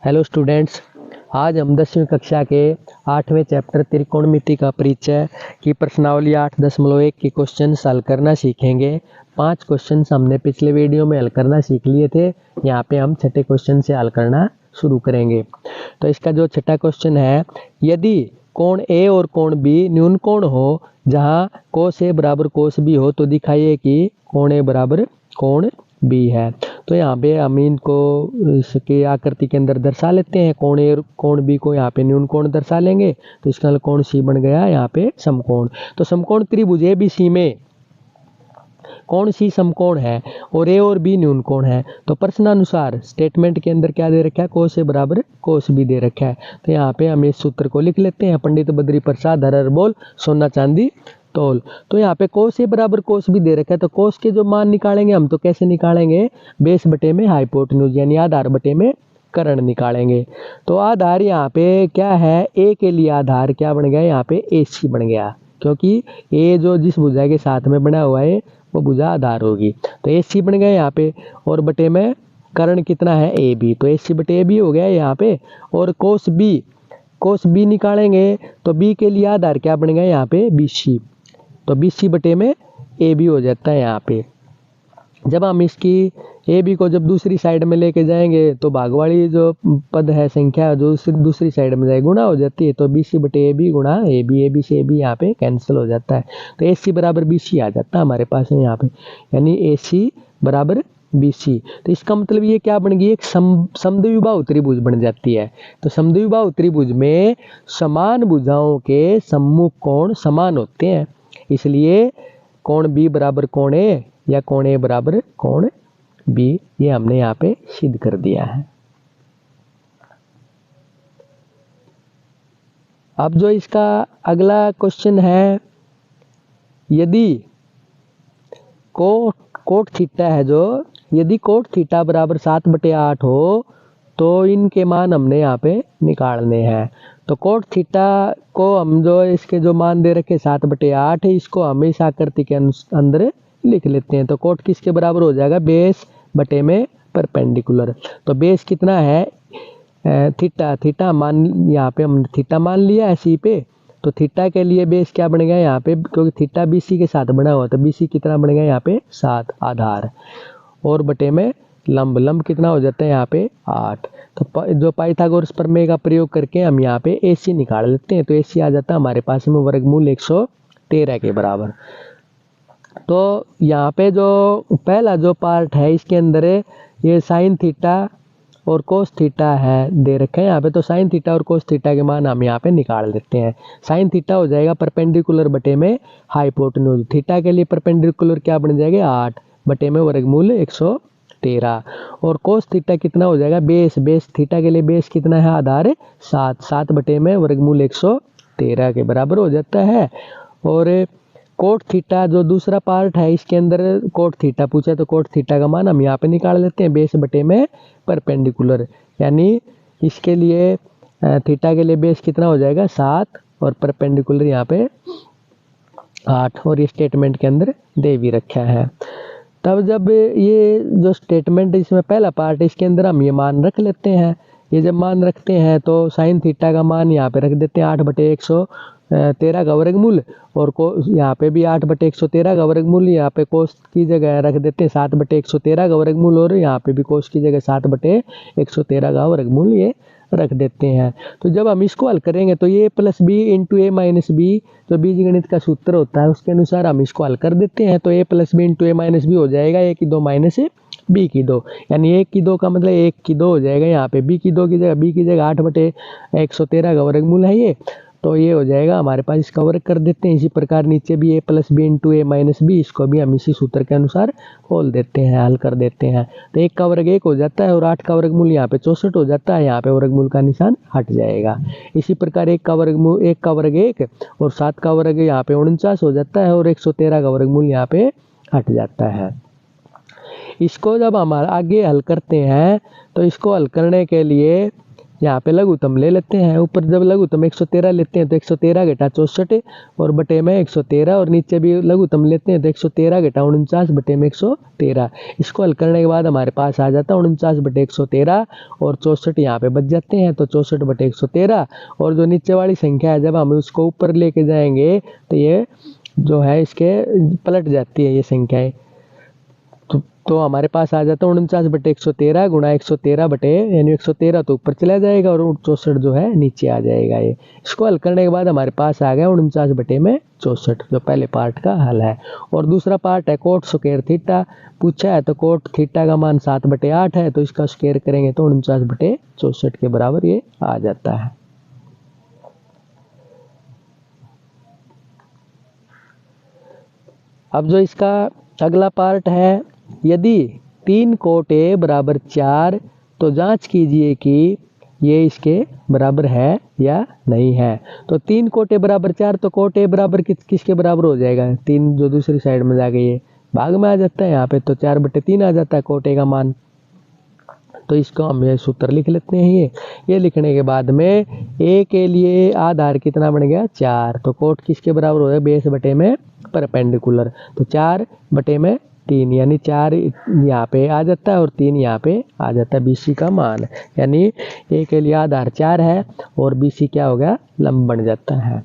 Hello students, आज हम 10वीं कक्षा के 8वें चैप्टर त्रिकोणमिति का परिचय की प्रश्नावली 8.1 के क्वेश्चन हल करना सीखेंगे। 5 क्वेश्चन हमने पिछले वीडियो में हल करना सीख लिए थे। यहाँ पे हम छठे क्वेश्चन से हल करना शुरू करेंगे। तो इसका जो छठा क्वेश्चन है, यदि कोण ए और कोण बी न्यून कोण हो जहाँ कोस ए बराबर कोस बी हो तो दिखाइए कि कोण ए बराबर कोण बी है। तो यहाँ पे हम इनको इसके आकृति के अंदर दर्शा लेते हैं। कोण ए कोण बी को यहाँ पे न्यून कोण दर्शा लेंगे तो इसका कोण सी बन गया यहाँ पे समकोण। तो समकोण त्रिभुज एबीसी में कोण सी समकोण है और ए और बी न्यून कोण है। तो प्रश्नानुसार स्टेटमेंट के अंदर क्या दे रखा है, कोस ए बराबर कोस बी दे रखा है। तो यहाँ पे हम इस सूत्र को लिख लेते हैं, पंडित बद्री प्रसाद हर हर बोल सोना चांदी तोल। तो यहाँ पे कोस ए बराबर कोस बी दे रखा है। तो कोस के जो मान निकालेंगे हम, तो कैसे निकालेंगे, बेस बटे में हाइपोटेन्यूज यानी आधार बटे में कर्ण निकालेंगे। तो आधार यहाँ पे क्या है, ए के लिए आधार क्या बन गया, यहाँ पे ए सी बन गया, क्योंकि ए जो जिस भुजा के साथ में बना हुआ है वो भुजा आधार होगी। तो ए सी बन गया यहाँ पे, और बटे में कर्ण कितना है, ए बी। तो ए सी बटे ए बी हो गया यहाँ पे। और कोस बी निकालेंगे तो बी के लिए आधार क्या बन गया यहाँ पे, बी सी। तो बी सी बटे में ए बी हो जाता है यहाँ पे। जब हम इसकी ए बी को जब दूसरी साइड में लेके जाएंगे तो भाग वाली जो पद है, संख्या जो दूसरी साइड में जाए गुणा हो जाती है। तो बी सी बटे ए बी गुणा ए बी से ए बी यहाँ पे कैंसिल हो जाता है। तो ए सी बराबर बी सी आ जाता है हमारे पास है यहाँ पे, यानी ए सी बराबर बी सी। तो इसका मतलब ये क्या बन गई, एक समद्विबाहु त्रिभुज बन जाती है। तो समद्विबाहु त्रिभुज में समान भुजाओं के सम्मुख कोण समान होते हैं, इसलिए कोण बी बराबर कोण ए या कोण ए बराबर कोण बी, ये हमने यहाँ पे सिद्ध कर दिया है। अब जो इसका अगला क्वेश्चन है, यदि कोट थीटा है जो, यदि कोट थीटा बराबर 7/8 हो तो इनके मान हमने यहाँ पे निकालने हैं। तो कोट थीटा को हम जो इसके जो मान दे रखे 7/8 है, इसको हम इस आकृति के अंदर लिख लेते हैं। तो कोट किसके बराबर हो जाएगा, बेस बटे में परपेंडिकुलर। तो बेस कितना है, थीटा मान, यहाँ पे हम थीटा मान लिया है सी पे। तो थीटा के लिए बेस क्या बन गया यहाँ पे, क्योंकि थीटा बीसी के साथ बना हुआ, तो बीसी कितना बन गया यहाँ पे 7 आधार, और बटे में लंब कितना हो जाता है यहाँ पे 8। तो जो पाइथागोरस प्रमेय का प्रयोग करके हम यहाँ पे AC निकाल लेते हैं। तो AC आ जाता है हमारे पास में वर्गमूल 113 के बराबर। तो यहाँ पे जो पहला जो पार्ट है, इसके अंदर ये साइन थीटा और कोस थीटा है दे रखे हैं यहाँ पे। तो साइन थीटा और कोस थीटा के मान हम यहाँ पे निकाल देते हैं। साइन थीटा हो जाएगा परपेंडिकुलर बटे में हाइपोटेन्यूज। थीटा के लिए परपेंडिकुलर क्या बन जाएगा, 8 बटे में वर्गमूल 113। और कोस थीटा कितना हो जाएगा, बेस थीटा के लिए बेस कितना है, आधार 7 बटे में वर्गमूल 113 के बराबर हो जाता है। और कोट थीटा जो दूसरा पार्ट है, इसके अंदर कोट थीटा पूछा, तो कोट थीटा का मान हम यहाँ पे निकाल लेते हैं, बेस बटे में परपेंडिकुलर, यानी इसके लिए थीटा के लिए बेस कितना हो जाएगा 7 और परपेंडिकुलर यहाँ पे 8, और ये स्टेटमेंट के अंदर दे भी रखा है। तब जब ये जो स्टेटमेंट इसमें पहला पार्ट है, इसके अंदर हम ये मान रख लेते हैं। ये जब मान रखते हैं तो साइन थीटा का मान यहाँ पे रख देते हैं 8/113 का वर्गमूल, और यहाँ पे भी 8/113 का वर्गमूल, यहाँ पे कोस की जगह रख देते हैं 7/113 का वर्गमूल, और यहाँ पे भी कोस की जगह 7/113 का वर्गमूल ये रख देते हैं। तो जब हम इसको हल करेंगे तो ये प्लस बी इंटू ए माइनस बी, जो बीजगणित का सूत्र होता है उसके अनुसार हम इसको हल कर देते हैं। तो ए प्लस बी इंटू ए माइनस बी हो जाएगा ए की 2 माइनस बी की 2, यानी 1 की 2 का मतलब 1 की 2 हो जाएगा। यहाँ पे बी की 2 की जगह 8/113 का वर्गमूल है ये, तो ये हो जाएगा हमारे पास। इसका वर्ग कर देते हैं। इसी प्रकार नीचे भी ए प्लस बी इंटू ए माइनस बी, इसको भी हम इसी सूत्र के अनुसार खोल देते हैं, हल कर देते हैं। तो 1 का वर्ग 1 हो जाता है, और 8 का वर्गमूल यहाँ पे 64 हो जाता है, यहाँ पे वर्गमूल का निशान हट जाएगा। इसी प्रकार 1 का वर्ग 1 और 7 का वर्ग यहाँ पे 49 हो जाता है, और 113 का वर्गमूल यहाँ पे हट जाता है। इसको जब हम आगे हल करते हैं तो इसको हल करने के लिए यहाँ पे लघुत्तम ले लेते हैं। ऊपर जब लघुत्तम 113 लेते हैं तो 113 घटा 64 और बटे में 113, और नीचे भी लघुत्तम लेते हैं तो 113 घटा 49 बटे में 113। इसको हल करने के बाद हमारे पास आ जाता है 49 बटे 113 और 64 यहाँ पे बच जाते हैं, तो 64 बटे 113। और जो नीचे वाली संख्या है जब हम उसको ऊपर लेके जाएंगे तो ये जो है इसके पलट जाती है ये संख्याएं। तो हमारे पास आ जाता है 49 बटे 113 गुणा 113 बटे, यानी 113 तो ऊपर चला जाएगा और 64 जो है नीचे आ जाएगा। ये इसको हल करने के बाद हमारे पास आ गया 49 बटे में 64, जो पहले पार्ट का हल है। और दूसरा पार्ट है कोट स्क्वायर थीटा पूछा है, तो कोट थीटा का मान 7 बटे 8 है, तो इसका स्क्वायर करेंगे तो 49 बटे 64 के बराबर ये आ जाता है। अब जो इसका अगला पार्ट है, यदि 3 कोट ए बराबर 4 तो जांच कीजिए कि ये इसके बराबर है या नहीं है। तो 3 कोट ए बराबर 4, तो कोट ए बराबर किसके बराबर हो जाएगा? 3 जो दूसरी साइड में जाके ये भाग में आ जाता है यहाँ पे, तो 4 बटे 3 आ जाता है कोट ए का मान। तो इसको हम ये सूत्र लिख लेते हैं। ये लिखने के बाद में ए के लिए आधार कितना बन गया? 4, तो कोट किसके बराबर हो गया? बेस बटे में परपेंडिकुलर, तो 4 बटे में 3, यानी 4 यहाँ पे आ जाता है और 3 यहाँ पे आ जाता है बीसी का मान। यानी ए के लिए आधार 4 है और बीसी क्या हो गया? लंब बन जाता है।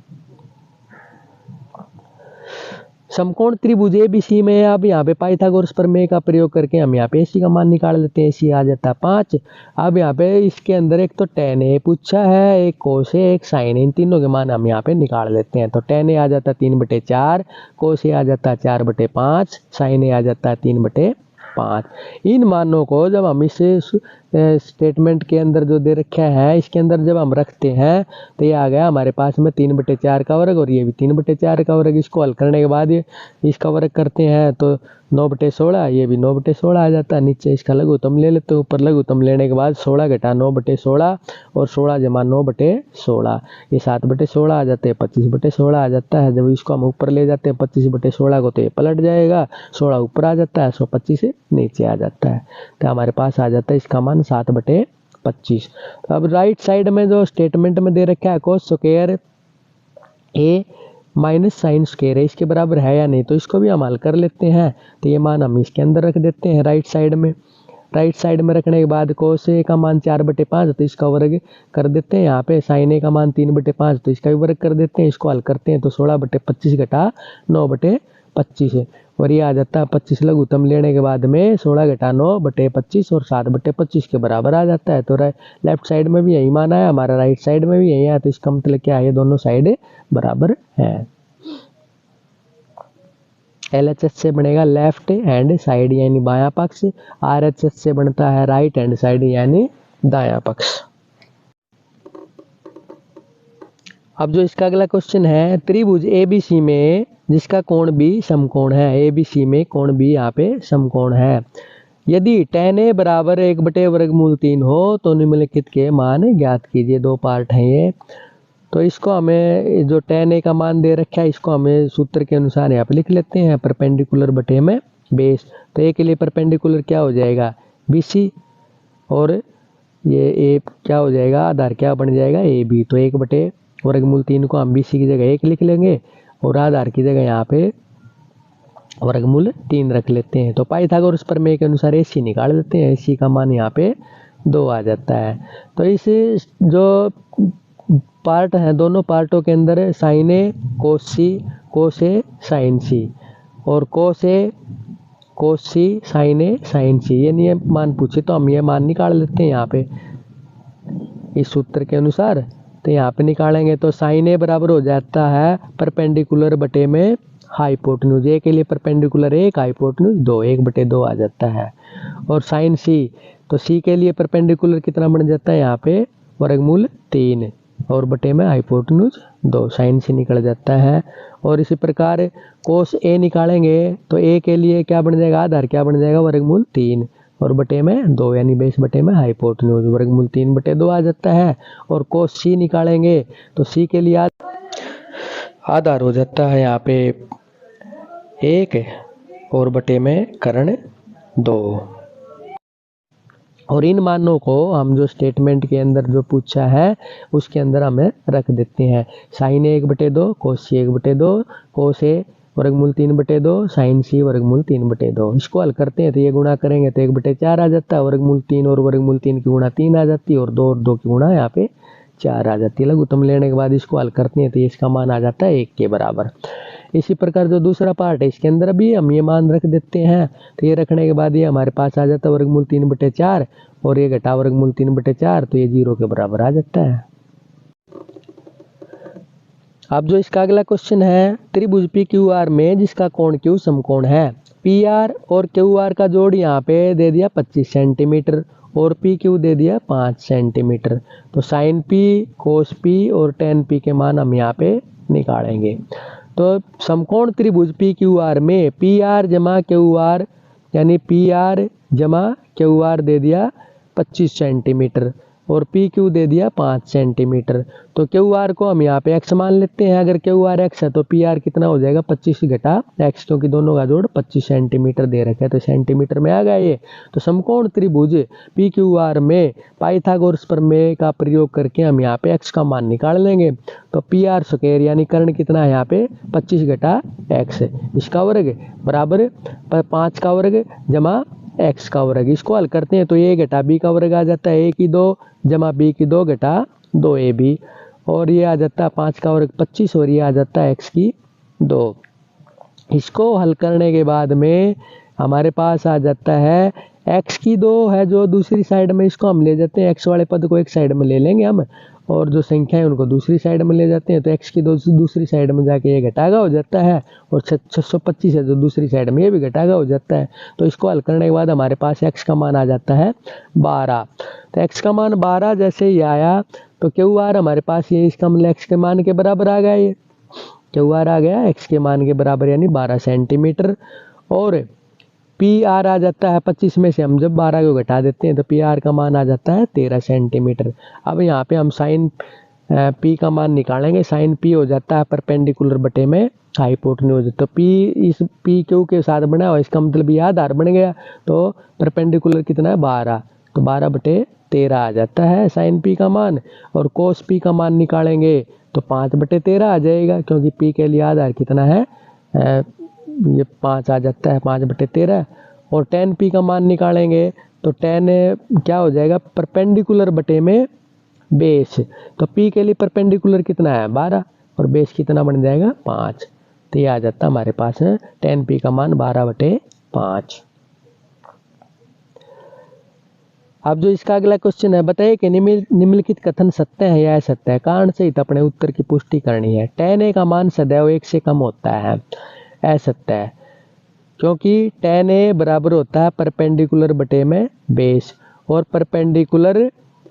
समकोण त्रिभुज एबीसी में अब यहाँ पे पाइथागोरस प्रमेय का प्रयोग करके हम यहाँ पे एसी का मान निकाल लेते हैं। एसी आ जाता है 5। अब यहाँ पे इसके अंदर एक तो tan ए पूछा है, एक कोस ए, एक साइन ए, इन तीनों के मान हम यहाँ पे निकाल लेते हैं। तो tan ए आ जाता है 3 बटे 4, कोस ए आ जाता है 4 बटे 5, साइन ए आ जाता है 3 बटे 5। इन मानों को जब हम इस स्टेटमेंट के अंदर जो दे रखा है इसके अंदर जब हम रखते हैं तो ये आ गया हमारे पास में 3 बटे 4 का वर्ग और ये भी 3 बटे 4 का वर्ग। इसको हल करने के बाद ये इसका वर्ग करते हैं तो 9 बटे 16, ये भी 9 बटे 16 आ जाता है। नीचे इसका लघुत्तम ले लेते हैं, ऊपर लघुत्तम लेने के बाद 16 घटा 9 बटे 16 और 16 जमा 9 बटे 16, ये 7 बटे 16 आ जाते हैं, 25 बटे 16 आ जाता है। जब इसको हम ऊपर ले जाते हैं 25 बटे 16 को तो ये पलट जाएगा, 16 ऊपर आ जाता है, 125 नीचे आ जाता है। तो हमारे पास आ जाता है इसका मान 7 बटे 25। तो अब राइट साइड में जो स्टेटमेंट में दे रखा है कोस स्क्वायर ए माइनस साइन स्क्वायर है, इसके बराबर है या नहीं, तो इसको भी हम हल कर लेते हैं। तो ये मान हम इसके अंदर रख देते हैं राइट साइड में। राइट साइड में रखने के बाद कोस ए का मान 4 बटे 5, तो इसका वर्ग कर देते हैं। यहाँ पे साइन ए का मान 3 बटे 5, तो इसका भी वर्ग कर देते हैं। इसको हल करते हैं तो 16 बटे 25 घटा 9 बटे 25 है और ये आ जाता है 25। लघुत्तम लेने के बाद में 16 घटा 9 बटे 25 और 7 बटे 25 के बराबर आ जाता है। तो लेफ्ट साइड में भी यही मान आया, हमारा राइट साइड में भी यही है, तो इसका मतलब क्या है? ये दोनों साइड बराबर है। LHS से बनेगा लेफ्ट हैंड साइड यानी बायां पक्ष, RHS से बनता है राइट हैंड साइड यानी दायां पक्ष। अब जो इसका अगला क्वेश्चन है, त्रिभुज ABC में जिसका कोण B समकोण है, ABC में कोण B यहाँ पे समकोण है। यदि tan A बराबर 1 बटे वर्गमूल 3 हो तो निम्नलिखित के मान ज्ञात कीजिए। 2 पार्ट हैं ये, तो इसको हमें जो tan A का मान दे रखा है इसको हमें सूत्र के अनुसार यहाँ पे लिख लेते हैं, परपेंडिकुलर बटे में बेस। तो A के लिए परपेंडिकुलर क्या हो जाएगा? BC, और ये A क्या हो जाएगा? आधार क्या बन जाएगा? AB। तो 1 बटे वर्गमूल 3 को हम BC की जगह 1 लिख लेंगे और आधार की जगह यहाँ पे वर्गमूल 3 रख लेते हैं। तो पाइथागोरस प्रमेय के अनुसार AC निकाल लेते हैं। AC का मान यहाँ पे 2 आ जाता है। तो इस जो पार्ट है दोनों पार्टों के अंदर साइन ए कोस सी, कोस ए साइन सी, और कोस ए कोस सी साइन ए साइन सी, ये मान पूछे तो हम ये मान निकाल लेते हैं यहाँ पे इस सूत्र के अनुसार। तो यहाँ पे निकालेंगे तो साइन ए बराबर हो जाता है परपेंडिकुलर बटे में हाइपोटेन्यूज। ए के लिए परपेंडिकुलर 1, हाइपोटेन्यूज 2, 1 बटे 2 आ जाता है। और साइन सी, तो सी के लिए परपेंडिकुलर कितना बन जाता है यहाँ पे? वर्गमूल 3 और बटे में हाइपोटेन्यूज 2, साइन सी निकल जाता है। और इसी प्रकार कोस ए निकालेंगे तो ए के लिए क्या बन जाएगा? आधार क्या बन जाएगा? वर्गमूल 3 और बटे में 2 यानी बेस बटे में हाइपोटेन्यूज, वर्गमूल 3 बटे 2 आ जाता है। और कोस सी निकालेंगे तो सी के लिए आधार हो जाता है यहाँ पे 1 और बटे में कर्ण 2। और इन मानों को हम जो स्टेटमेंट के अंदर जो पूछा है उसके अंदर हमें रख देते हैं। साइन ए 1/2, कोस सी 1/2, कोस ए वर्गमूल 3/2, साइन सी वर्गमूल 3/2। इसको हल करते हैं तो ये गुणा करेंगे तो 1/4 आ जाता है, वर्गमूल 3 और वर्गमूल 3 की गुणा 3 आ जाती है, और 2 और 2 की गुणा यहाँ पे 4 आ जाती है। लघुत्तम लेने के बाद इसको हल करते हैं तो इसका मान आ जाता है 1 के बराबर। इसी प्रकार जो दूसरा पार्ट है इसके अंदर भी हम ये मान रख देते हैं, तो ये रखने के बाद ये हमारे पास आ जाता है वर्गमूल 3/4, और ये घटा वर्गमूल 3/4, तो ये 0 के बराबर आ जाता है। अब जो इसका अगला क्वेश्चन है, त्रिभुज पी क्यू आर में जिसका कोण क्यू समकोण है। पी आर और क्यू आर का जोड़ यहाँ पे दे दिया 25 सेंटीमीटर और पी क्यू दे दिया 5 सेंटीमीटर। तो साइन पी, कोस पी और टेन पी के मान हम यहाँ पे निकालेंगे। तो समकोण त्रिभुज पी क्यू आर में पी आर जमा क्यू आर यानी पी आर जमा क्यू आर दे दिया 25 सेंटीमीटर और पी क्यू दे दिया 5 सेंटीमीटर। तो क्यू आर को हम यहाँ पे एक्स मान लेते हैं। अगर क्यू आर एक्स है तो पी आर कितना हो जाएगा 25 घटा एक्स, क्योंकि दोनों का जोड़ 25 सेंटीमीटर दे रखा है तो सेंटीमीटर में आ गया ये। तो समकोण त्रिभुज पी क्यू आर में पाइथागोरस प्रमेय का प्रयोग करके हम यहाँ पे एक्स का मान निकाल लेंगे। तो पी आर स्क्वायर यानी कर्ण कितना है यहाँ पे 25 घटा एक्स, इसका वर्ग बराबर 5 का वर्ग जमा एक्स का वर्ग। इसको हल करते हैं तो ए घटा बी का वर्ग आ जाता है, ए की 2 जमा बी की 2 घटा 2ab, और ये आ जाता है 5 का वर्ग 25 और ये आ जाता है एक्स की 2। इसको हल करने के बाद में हमारे पास आ जाता है एक्स की 2 है जो दूसरी साइड में, इसको हम ले जाते हैं, एक्स वाले पद को एक साइड में ले लेंगे हम, और जो संख्या है उनको दूसरी साइड में ले जाते हैं। तो एक्स की 2 दूसरी साइड में जाके ये घटागा हो जाता है, और 625 है जो दूसरी साइड में ये भी घटागा हो जाता है। तो इसको हल करने के बाद हमारे पास एक्स का मान आ जाता है 12। तो एक्स का मान 12 जैसे ही आया तो क्यू आर हमारे पास ये इसका मतलब एक्स के मान के बराबर आ गया, ये क्यू आर आ गया एक्स के मान के बराबर यानी 12 सेंटीमीटर। और पी आर आ जाता है 25 में से हम जब 12 को घटा देते हैं तो पी आर का मान आ जाता है 13 सेंटीमीटर। अब यहाँ पे हम साइन पी का मान निकालेंगे। साइन पी हो जाता है परपेंडिकुलर बटे में हाइपोटेन्यूज। तो पी इस पी क्यू के साथ बना हुआ, इसका मतलब ये आधार बन गया। तो परपेंडिकुलर कितना है 12, तो 12/13 आ जाता है साइन पी का मान। और कोस पी का मान निकालेंगे तो 5/13 आ जाएगा, क्योंकि पी के लिए आधार कितना है ये 5 आ जाता है 5/13। और टेन पी का मान निकालेंगे तो टेन क्या हो जाएगा परपेंडिकुलर बटे में बेस। तो पी के लिए परपेंडिकुलर कितना है 12 और बेस कितना बन जाएगा 5। तो ये आ जाता है हमारे पास टेन पी का मान 12/5। अब जो इसका अगला क्वेश्चन है, बताइए कि निम्नलिखित कथन सत्य है या असत्य है। कारण सहित अपने उत्तर की पुष्टि करनी है। टेन ए का मान सदैव 1 से कम होता है, असत्य है, क्योंकि टेन ए बराबर होता है परपेंडिकुलर बटे में बेस, और परपेंडिकुलर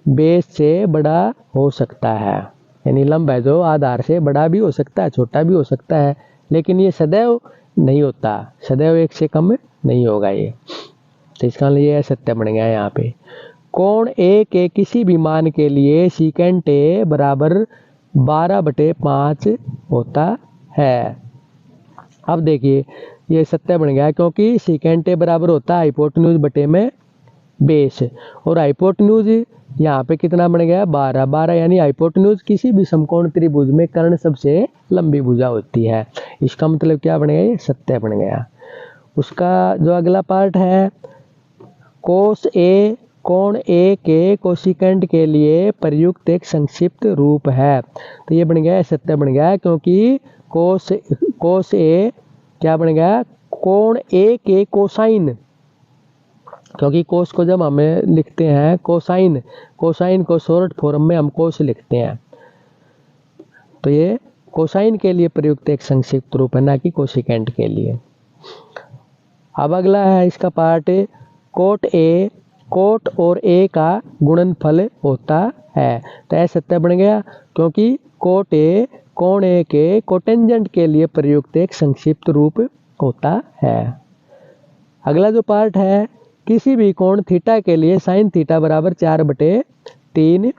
बेस से बड़ा हो सकता है, यानी लंब है जो आधार से बड़ा भी हो सकता है छोटा भी हो सकता है, लेकिन ये सदैव नहीं होता, सदैव 1 से कम नहीं होगा ये। तो इसका लिए असत्य बन गया यहाँ पे। कोण ए के किसी भी मान के लिए सीकेंट ए बराबर 12/5 होता है। अब देखिए ये सत्य बन गया, क्योंकि सीकेंट ए बराबर होता है हाइपोटेन्यूज बटे में बेस, और हाइपोटेन्यूज यहाँ पे कितना बन गया 12 यानी हाइपोटेन्यूज किसी भी समकोण त्रिभुज में कर्ण सबसे लंबी भुजा होती है। इसका मतलब क्या बन गया, ये सत्य बन गया। उसका जो अगला पार्ट है, कोस ए कोण ए के कोसिकेंट के लिए प्रयुक्त एक संक्षिप्त रूप है। तो ये बन गया सत्य बन गया, क्योंकि कोस ए क्या बन गया कोण ए के कोसाइन, क्योंकि कोस को जब हमें लिखते हैं कोसाइन को शॉर्ट फॉर्म में हम कोस लिखते हैं, तो ये कोसाइन के लिए प्रयुक्त एक संक्षिप्त रूप है, ना कि कोसिकेंट के लिए। अब अगला है इसका पार्ट, कोट और ए का गुणनफल होता है। तो ऐसा सत्य बन गया, क्योंकि कोट ए कोण ए के कोटेंजेंट के लिए प्रयुक्त एक संक्षिप्त रूप होता है। अगला जो पार्ट है, किसी भी कोण थीटा के लिए साइन थीटा बराबर 4/3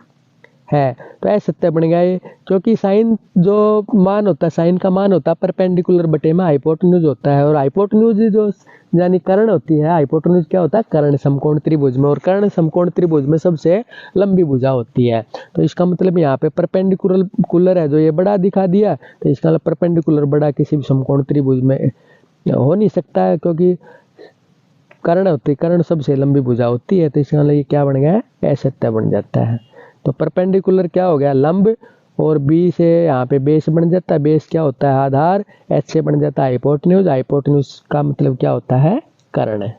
है। तो असत्य बन गया ये, क्योंकि साइन जो मान होता है, साइन का मान होता है परपेंडिकुलर बटे में हाइपोटेन्यूज होता है, और हाइपोटेन्यूज जो यानी कर्ण होती है, हाइपोटेन्यूज क्या होता है, कर्ण समकोण त्रिभुज में, और कर्ण समकोण त्रिभुज में सबसे लंबी भुजा होती है। तो इसका मतलब यहाँ पे परपेंडिकुलर है जो ये बड़ा दिखा दिया, तो इसका मतलब परपेंडिकुलर बड़ा किसी भी समकोण त्रिभुज में हो नहीं सकता है, क्योंकि कर्ण होती है, कर्ण सबसे लंबी भुजा होती है। तो इसका मतलब ये क्या बन गया, असत्य बन जाता है। तो परपेंडिकुलर क्या हो गया, लंब, और बी से यहाँ पे बेस बन जाता है, बेस क्या होता है, आधार, एच से बन जाता है हाइपोटेन्यूज, हाइपोटेन्यूज का मतलब क्या होता है, कर्ण।